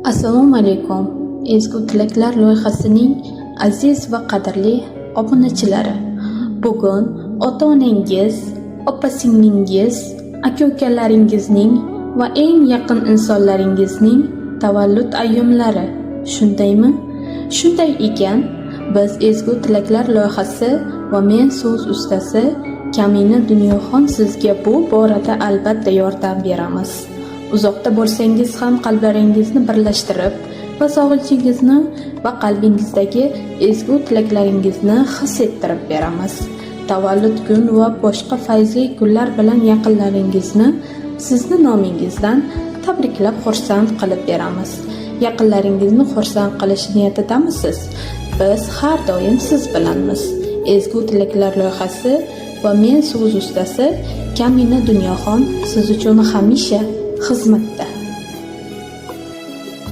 Assalomu alaykum. Ezgu tilaklar loyihasining aziz va qadrli obunachilari. Bugun ota-onangiz, opa-singlingiz, aka-ukalaringizning va eng yaqin insonlaringizning tavallud ayyomlari. Shundaymi? Shunday ekan, biz Ezgu tilaklar loyihasi va men so'z ustasi Kamina Dunyoxon sizga bu borada albatta yordam beramiz. Uzoqda bo'lsangiz ham qalblaringizni birlashtirib va sog'inchingizni va qalbingizdagi ezgu tilaklaringizni his ettirib beramiz. Tavallud kun va boshqa fayzli kunlar bilan yaqinlaringizni sizni nomingizdan tabriklab xursand qilib beramiz. Yaqinlaringizni xursand qilish niyatidamisiz? Biz har doim siz bilanmiz. Ezgu tilaklar loyihasi va men so'z ustasi Kamina Dunyoxon siz uchun hamisha xizmatda.